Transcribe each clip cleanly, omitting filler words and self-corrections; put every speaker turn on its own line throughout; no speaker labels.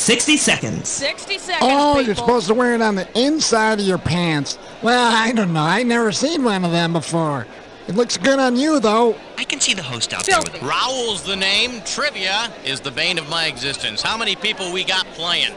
60 seconds.
60 seconds,
Oh,
people.
you're supposed to wear it on the inside of your pants. Well, I don't know. I never seen one of them before. It looks good on you, though.
I can see the host out there with
Raoul's the name. Trivia is the bane of my existence. How many people we got playing?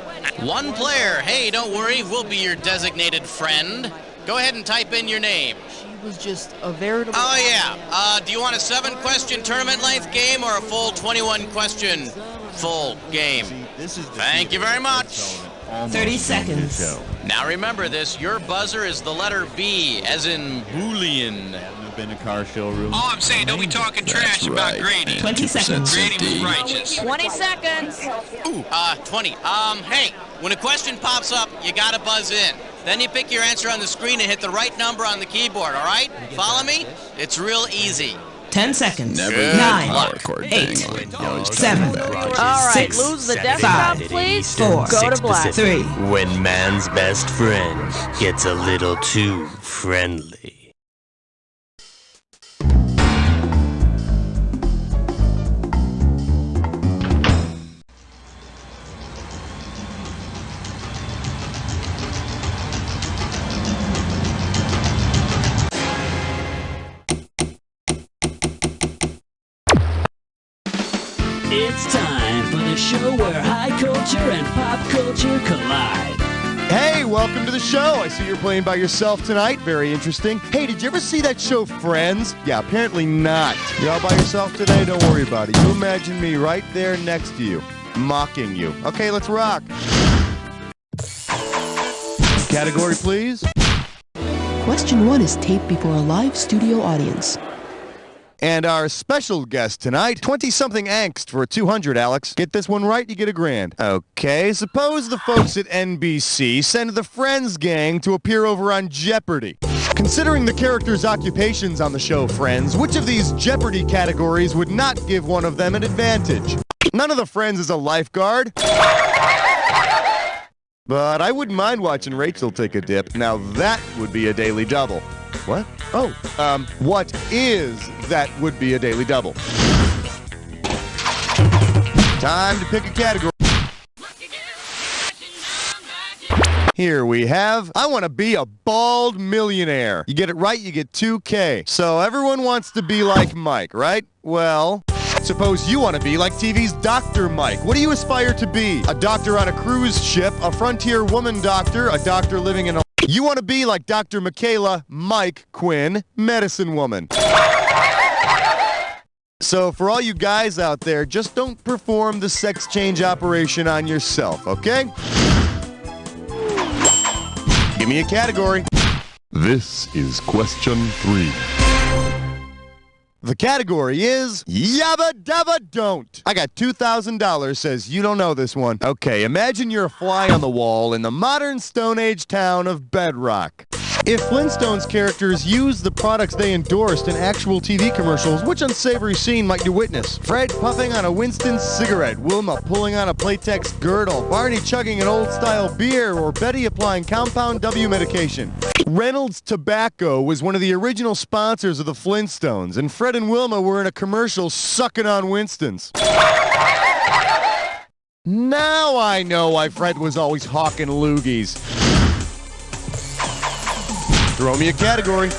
One player. Hey, don't worry. We'll be your designated friend. Go ahead and type in your name.
She was just a veritable...
Oh, yeah. Do you want a 7-question tournament length game or a full 21-question full game? Thank you very much.
30 seconds.
Now remember this. Your buzzer is the letter B, as in Boolean.
Been a car showroom.
All I'm saying, don't be talking trash about Grady.
20 seconds.
Grady was righteous.
20 seconds.
Ooh, 20. Hey, when a question pops up, you gotta buzz in. Then you pick your answer on the screen and hit the right number on the keyboard, all right? Follow me? It's real easy.
10 seconds.
Good
9,
luck.
8, 7,
All right,
6,
lose the desktop,
5,
please.
4,
Go to black.
3.
When man's best friend gets a little too friendly.
It's time for the show where high culture and pop culture collide.
Hey, welcome to the show. I see you're playing by yourself tonight. Very interesting. Hey, did you ever see that show Friends? Yeah, apparently not. You're all by yourself today? Don't worry about it. You imagine me right there next to you, mocking you. Okay, let's rock. Category, please.
Question 1 is taped before a live studio audience.
And our special guest tonight, 20-something angst for 200, Alex. Get this one right, you get $1,000. Okay, suppose the folks at NBC send the Friends gang to appear over on Jeopardy. Considering the characters' occupations on the show Friends, which of these Jeopardy categories would not give one of them an advantage? None of the Friends is a lifeguard. But I wouldn't mind watching Rachel take a dip. Now that would be a daily double. What? Oh, what is that would be a daily double? Time to pick a category. Here we have, I want to be a bald millionaire. You get it right, you get $2K. So everyone wants to be like Mike, right? Well, suppose you want to be like TV's Dr. Mike. What do you aspire to be? A doctor on a cruise ship, a frontier woman doctor, a doctor living in a... You want to be like Dr. Michaela Mike Quinn, medicine woman. So for all you guys out there, just don't perform the sex change operation on yourself, okay? Give me a category.
This is question 3.
The category is Yabba Dabba Don't. I got $2,000, says you don't know this one. Okay, imagine you're a fly on the wall in the modern Stone Age town of Bedrock. If Flintstones characters use the products they endorsed in actual TV commercials, which unsavory scene might you witness? Fred puffing on a Winston cigarette, Wilma pulling on a Playtex girdle, Barney chugging an old-style beer, or Betty applying Compound W medication. Reynolds Tobacco was one of the original sponsors of the Flintstones, and Fred and Wilma were in a commercial sucking on Winstons. Now I know why Fred was always hawking loogies. Throw me a category.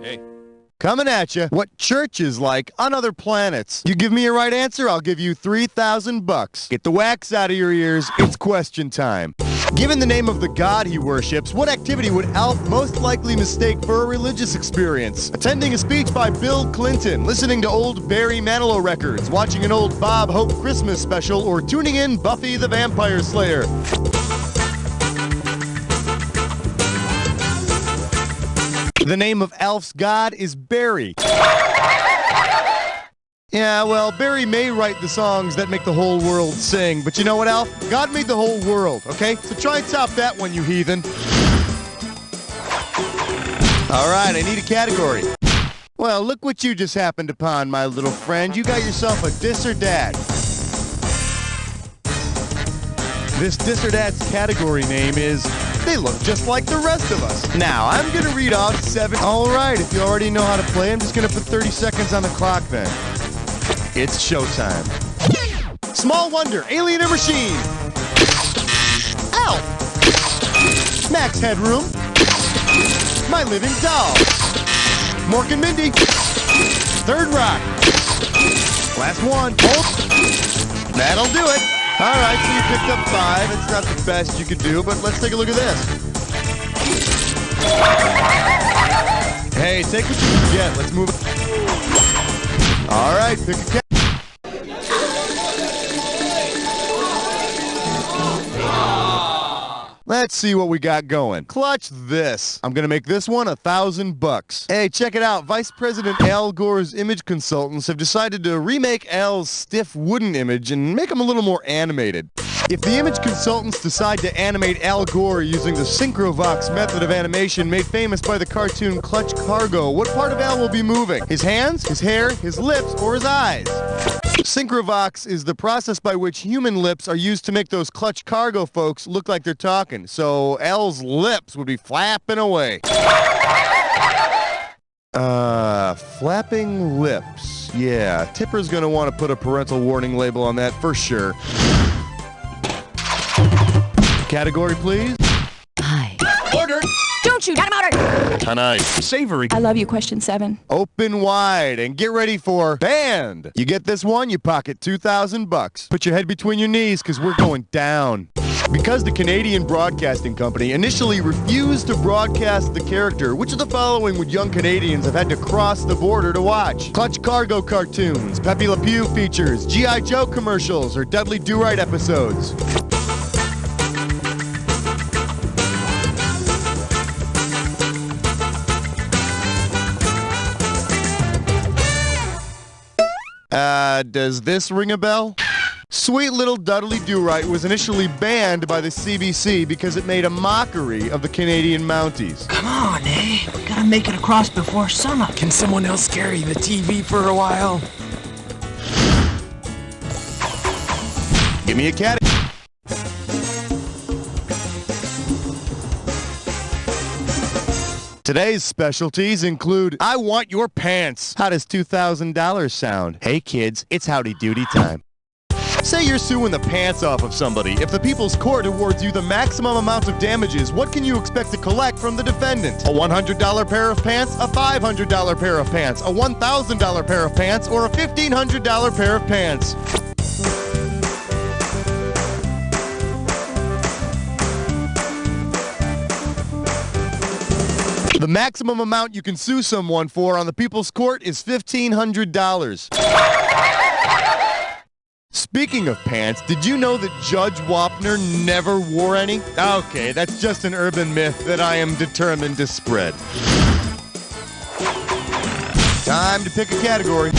Hey.
Coming at you. What church is like on other planets? You give me a right answer, I'll give you $3,000. Get the wax out of your ears. It's question time. Given the name of the god he worships, what activity would Alf most likely mistake for a religious experience? Attending a speech by Bill Clinton, listening to old Barry Manilow records, watching an old Bob Hope Christmas special, or tuning in Buffy the Vampire Slayer? The name of Alf's god is Barry. Yeah, well, Barry may write the songs that make the whole world sing, but you know what, Alf? God made the whole world, okay? So try and top that one, you heathen. All right, I need a category. Well, look what you just happened upon, my little friend. You got yourself a dis or dat. This dis or dat's category name is They Look Just Like the Rest of Us. Now, I'm going to read off 7. All right, if you already know how to play, I'm just going to put 30 seconds on the clock then. It's showtime. Small Wonder, Alien or Machine. Ow! Max Headroom. My Living Doll. Mork and Mindy. Third Rock. Last one. Hold. That'll do it. All right, so you picked up 5. It's not the best you could do, but let's take a look at this. Hey, take what you can get. Let's move. All right, pick a cat. Let's see what we got going. Clutch this. I'm gonna make this one $1,000. Hey, check it out. Vice President Al Gore's image consultants have decided to remake Al's stiff wooden image and make him a little more animated. If the image consultants decide to animate Al Gore using the Synchrovox method of animation made famous by the cartoon Clutch Cargo, what part of Al will be moving? His hands, his hair, his lips, or his eyes? Synchrovox is the process by which human lips are used to make those Clutch Cargo folks look like they're talking. So Al's lips would be flapping away. Flapping lips. Yeah, Tipper's gonna want to put a parental warning label on that for sure. Category, please.
Hi.
Order.
Don't shoot. Got him out.
Tonight. Savory.
I love you, question 7.
Open wide and get ready for band. You get this one, you pocket $2,000. Put your head between your knees because we're going down. Because the Canadian Broadcasting Company initially refused to broadcast the character, which of the following would young Canadians have had to cross the border to watch? Clutch Cargo cartoons, Pepe Le Pew features, G.I. Joe commercials, or Dudley Do-Right episodes? Does this ring a bell? Sweet Little Dudley Do-Right was initially banned by the CBC because it made a mockery of the Canadian Mounties.
Come on, eh? We gotta make it across before summer.
Can someone else carry the TV for a while?
Give me a cat. Today's specialties include I Want Your Pants. How does $2,000 sound? Hey kids, it's howdy doody time. Say you're suing the pants off of somebody. If the People's Court awards you the maximum amount of damages, what can you expect to collect from the defendant? A $100 pair of pants, a $500 pair of pants, a $1,000 pair of pants, or a $1,500 pair of pants? The maximum amount you can sue someone for on the People's Court is $1,500. Speaking of pants, did you know that Judge Wapner never wore any? Okay, that's just an urban myth that I am determined to spread. Time to pick a category.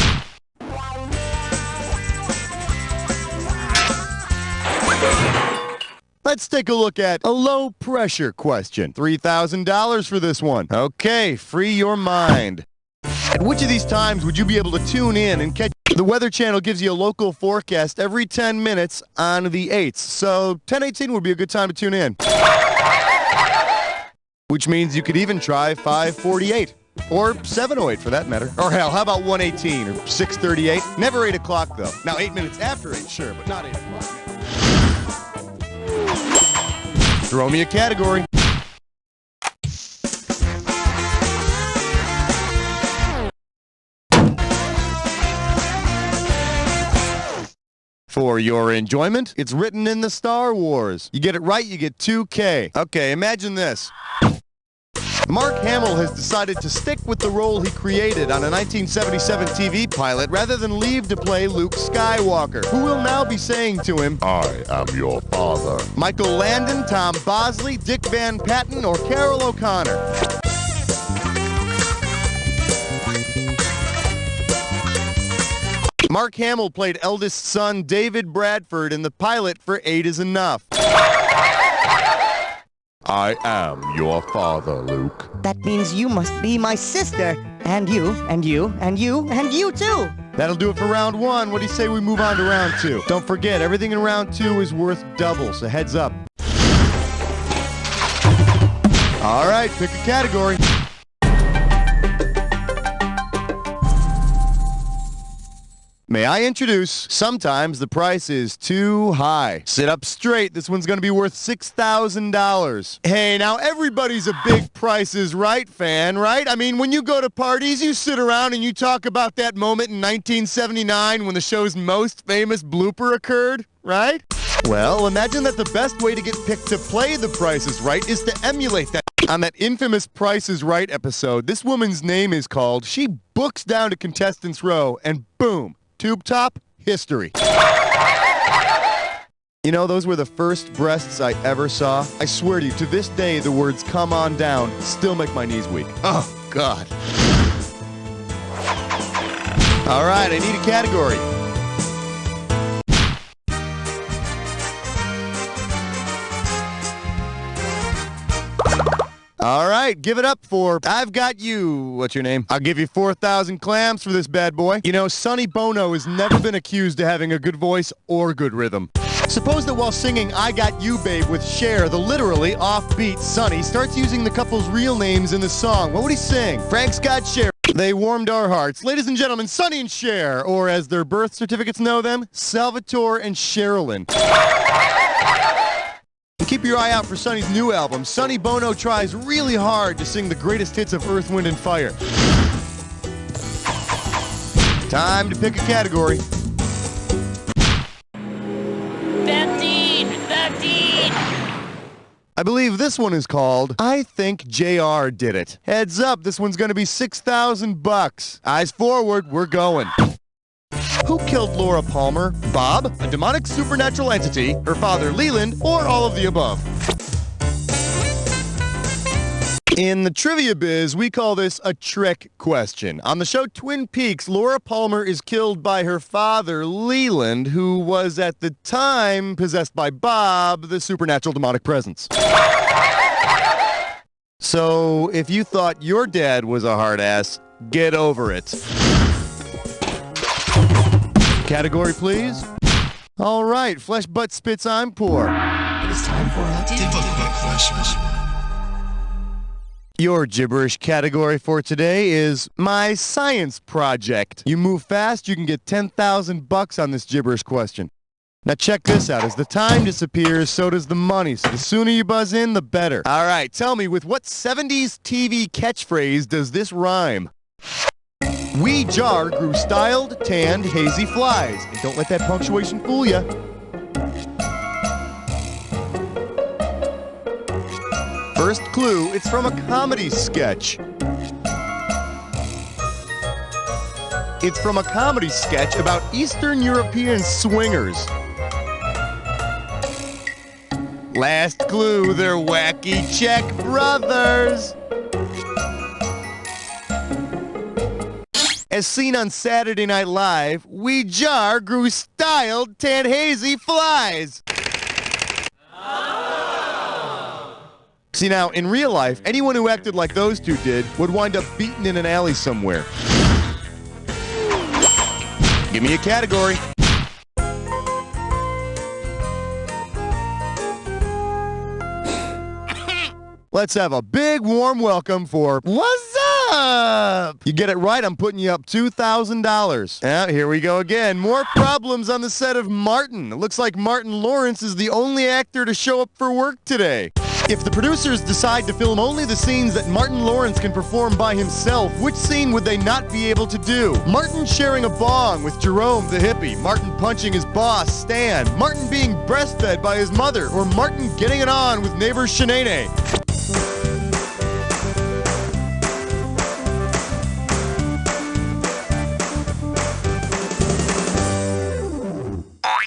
Let's take a look at a low-pressure question. $3,000 for this one. Okay, free your mind. At which of these times would you be able to tune in and catch... The Weather Channel gives you a local forecast every 10 minutes on the 8th, so 10:18 would be a good time to tune in. Which means you could even try 5:48, or 7:08 for that matter. Or hell, how about 1:18 or 6:38? Never 8 o'clock though. Now 8 minutes after 8, sure, but not 8 o'clock. Throw me a category. For your enjoyment, it's written in the Star Wars. You get it right, you get $2K. Okay, imagine this. Mark Hamill has decided to stick with the role he created on a 1977 TV pilot rather than leave to play Luke Skywalker, who will now be saying to him,
I am your father.
Michael Landon, Tom Bosley, Dick Van Patten, or Carol O'Connor. Mark Hamill played eldest son David Bradford in the pilot for 8 is Enough.
I am your father, Luke.
That means you must be my sister. And you, and you, and you, and you too.
That'll do it for round 1. What do you say we move on to round 2? Don't forget, everything in round 2 is worth double, so heads up. All right, pick a category. May I introduce, sometimes the price is too high. Sit up straight, this one's gonna be worth $6,000. Hey, now everybody's a big Price is Right fan, right? I mean, when you go to parties, you sit around and you talk about that moment in 1979 when the show's most famous blooper occurred, right? Well, imagine that the best way to get picked to play The Price is Right is to emulate that. On that infamous Price is Right episode, this woman's name is called. She books down to contestants row, and boom, tube top, history. You know, those were the first breasts I ever saw. I swear to you, to this day, the words "come on down" still make my knees weak. Oh, God. All right, I need a category. All right, give it up for I've Got You. What's your name? I'll give you 4,000 clams for this bad boy. You know, Sonny Bono has never been accused of having a good voice or good rhythm. Suppose that while singing I Got You, Babe with Cher, the literally offbeat Sonny starts using the couple's real names in the song. What would he sing? Frank's got Cher. They warmed our hearts. Ladies and gentlemen, Sonny and Cher, or as their birth certificates know them, Salvatore and Sherilyn. Keep your eye out for Sonny's new album. Sonny Bono tries really hard to sing the greatest hits of Earth, Wind, and Fire. Time to pick a category.
15!
I believe this one is called I Think JR Did It. Heads up, this one's going to be $6,000. Eyes forward, we're going. Who killed Laura Palmer? Bob, a demonic supernatural entity, her father Leland, or all of the above? In the trivia biz, we call this a trick question. On the show Twin Peaks, Laura Palmer is killed by her father Leland, who was at the time possessed by Bob, the supernatural demonic presence. So, if you thought your dad was a hard ass, get over it. Category, please. All right, flesh, butt, spits, I'm poor.
It is time for a difficult questions.
Your gibberish category for today is my science project. You move fast, you can get $10,000 on this gibberish question. Now check this out. As the time disappears, so does the money. So the sooner you buzz in, the better. All right, tell me, with what 70s TV catchphrase does this rhyme? Wee jar grew styled, tanned, hazy flies. And don't let that punctuation fool ya. First clue, it's from a comedy sketch. It's from a comedy sketch about Eastern European swingers. Last clue, they're wacky Czech brothers. As seen on Saturday Night Live, Wee jar grew styled, tan, hazy flies. See, now, in real life, anyone who acted like those two did would wind up beaten in an alley somewhere. Give me a category. Let's have a big warm welcome for What's Up? You get it right, I'm putting you up $2,000. Yeah, here we go again. More problems on the set of Martin. It looks like Martin Lawrence is the only actor to show up for work today. If the producers decide to film only the scenes that Martin Lawrence can perform by himself, which scene would they not be able to do? Martin sharing a bong with Jerome the hippie, Martin punching his boss, Stan, Martin being breastfed by his mother, or Martin getting it on with neighbor Shanae.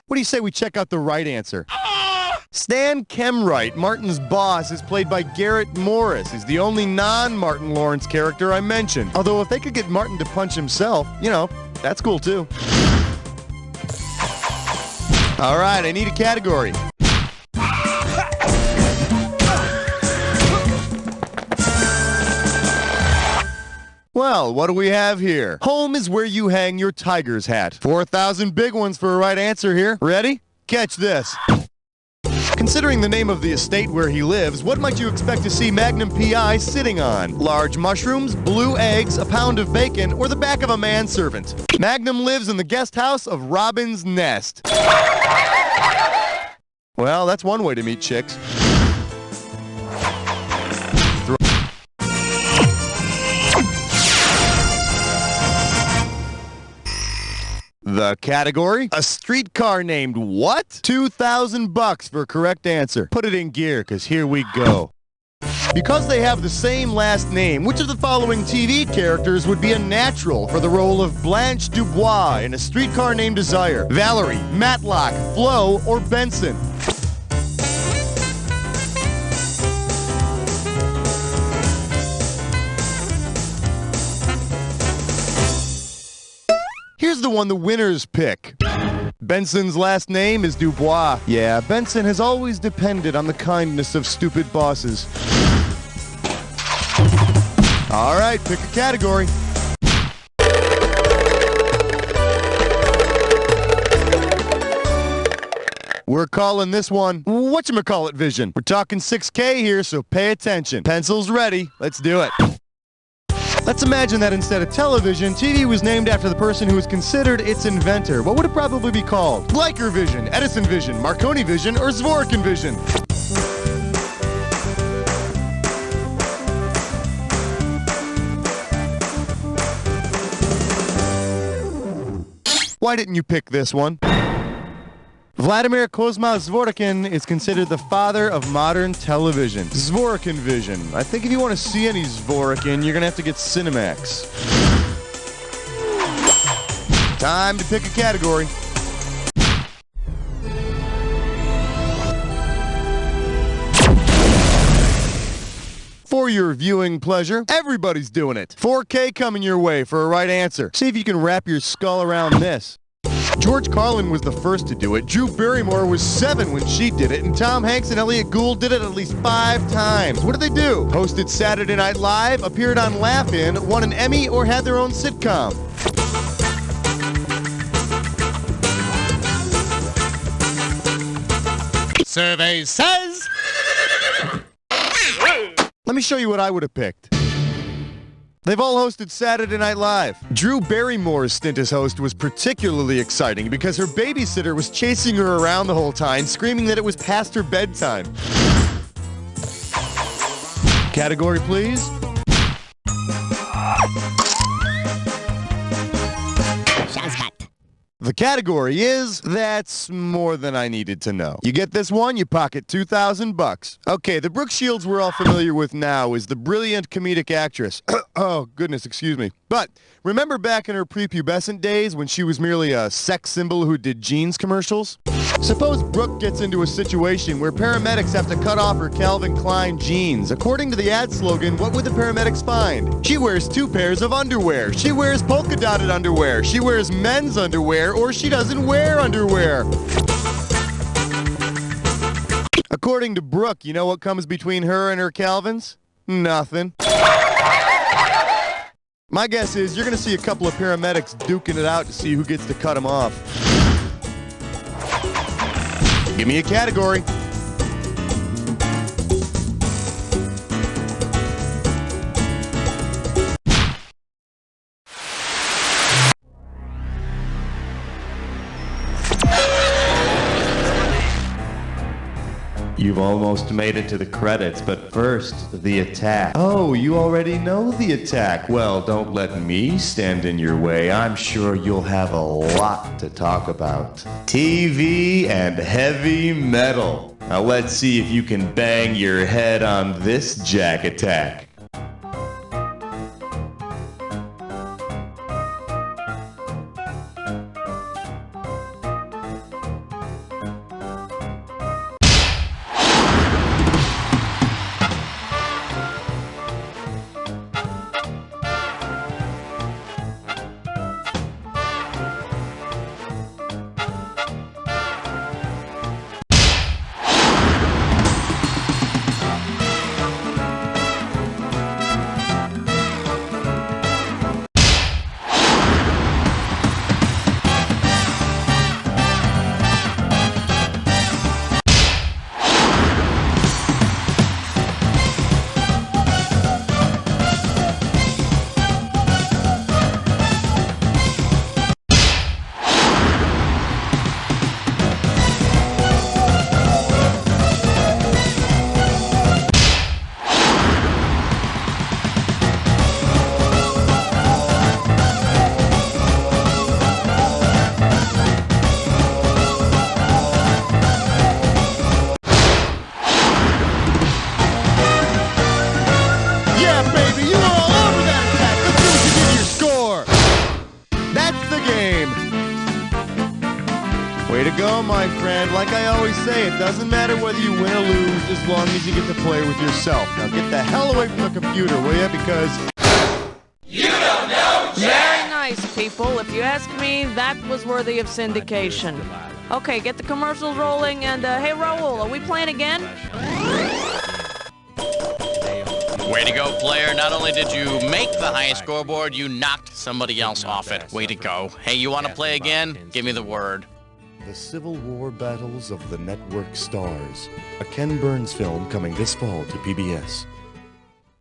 What do you say we check out the right answer? Stan Kemwright, Martin's boss, is played by Garrett Morris. He's the only non-Martin Lawrence character I mentioned. Although if they could get Martin to punch himself, you know, that's cool too. All right, I need a category. Well, what do we have here? Home is where you hang your tiger's hat. 4,000 big ones for a right answer here. Ready? Catch this. Considering the name of the estate where he lives, what might you expect to see Magnum P.I. sitting on? Large mushrooms, blue eggs, a pound of bacon, or the back of a manservant? Magnum lives in the guest house of Robin's Nest. Well, that's one way to meet chicks. The category? A streetcar named what? $2,000 for correct answer. Put it in gear, because here we go. Because they have the same last name, which of the following TV characters would be a natural for the role of Blanche Dubois in A Streetcar Named Desire? Valerie, Matlock, Flo, or Benson? Here's the one the winners pick. Benson's last name is Dubois. Yeah, Benson has always depended on the kindness of stupid bosses. All right, pick a category. We're calling this one whatchamacallit vision. We're talking 6K here, so pay attention. Pencils ready. Let's do it. Let's imagine that instead of television, TV was named after the person who was considered its inventor. What would it probably be called? Gleicher Vision, Edison Vision, Marconi Vision, or Zworykin Vision? Why didn't you pick this one? Vladimir Kozma Zworykin is considered the father of modern television. Zworykin Vision. I think if you want to see any Zworykin, you're going to have to get Cinemax. Time to pick a category. For your viewing pleasure, everybody's doing it. 4K coming your way for a right answer. See if you can wrap your skull around this. George Carlin was the first to do it. Drew Barrymore was 7 when she did it, and Tom Hanks and Elliot Gould did it at least 5 times. What did they do? Hosted Saturday Night Live, appeared on Laugh-In, won an Emmy, or had their own sitcom? Survey says... Let me show you what I would have picked. They've all hosted Saturday Night Live. Drew Barrymore's stint as host was particularly exciting because her babysitter was chasing her around the whole time, screaming that it was past her bedtime. Category, please. The category is, that's more than I needed to know. You get this one, you pocket $2,000. Okay, the Brooke Shields we're all familiar with now is the brilliant comedic actress. Oh, goodness, excuse me. But remember back in her prepubescent days when she was merely a sex symbol who did jeans commercials? Suppose Brooke gets into a situation where paramedics have to cut off her Calvin Klein jeans. According to the ad slogan, what would the paramedics find? She wears 2 pairs of underwear. She wears polka-dotted underwear. She wears men's underwear, or she doesn't wear underwear. According to Brooke, you know what comes between her and her Calvins? Nothing. My guess is you're going to see a couple of paramedics duking it out to see who gets to cut them off. Give me a category. You've almost made it to the credits, but first, the attack. Oh, you already know the attack. Well, don't let me stand in your way. I'm sure you'll have a lot to talk about. TV and heavy metal. Now let's see if you can bang your head on this jack attack. Way to go, my friend. Like I always say, it doesn't matter whether you win or lose as long as you get to play with yourself. Now get the hell away from the computer, will you? Because
You don't know
Very nice, people. If you ask me, that was worthy of syndication. Okay, get the commercials rolling, and hey, Raul, are we playing again?
Way to go, player. Not only did you make the highest scoreboard, you knocked somebody else off it. Way to go. Hey, you want to play again? Give me the word.
The Civil War Battles of the Network Stars. A Ken Burns film coming this fall to PBS.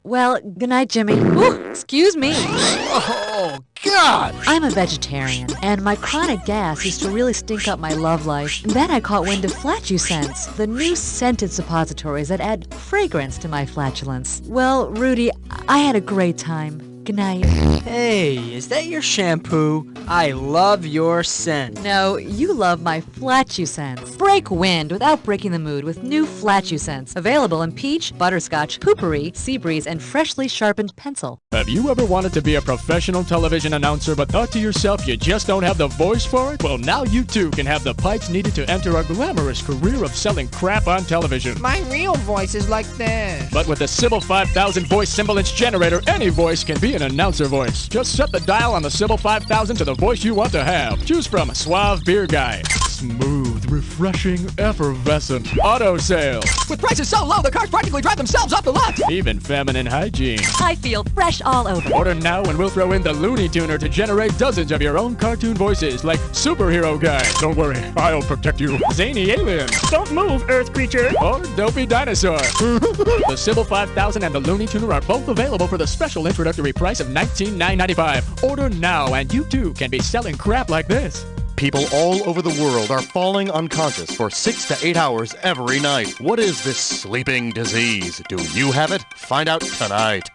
Well, good night, Jimmy. Ooh, excuse me.
Oh, God!
I'm a vegetarian, and my chronic gas used to really stink up my love life. Then I caught wind of Flatulence, the new scented suppositories that add fragrance to my flatulence. Well, Rudy, I had a great time. Good night.
Hey, is that your shampoo? I love your scent.
No, you love my Flatulence. Break wind without breaking the mood with new Flatulence. Available in peach, butterscotch, poopery, sea breeze, and freshly sharpened pencil.
Have you ever wanted to be a professional television announcer but thought to yourself you just don't have the voice for it? Well, now you too can have the pipes needed to enter a glamorous career of selling crap on television.
My real voice is like this.
But with the Sybil 5000 voice semblance generator, any voice can be an announcer voice. Just set the dial on the Sybil 5000 to the voice you want to have. Choose from Suave Beer Guy, smooth, refreshing, effervescent, auto sales.
With prices so low, the cars practically drive themselves off the lot.
Even feminine hygiene.
I feel fresh all over.
Order now and we'll throw in the Looney Tuner to generate dozens of your own cartoon voices like Superhero Guy. Don't worry, I'll protect you. Zany Alien. Don't move, Earth Creature. Or Dopey Dinosaur. The Sybil 5000 and the Looney Tuner are both available for the special introductory price of $19,995. Order now and you too can be selling crap like this.
People all over the world are falling unconscious for 6 to 8 hours every night. What is this sleeping disease? Do you have it? Find out tonight.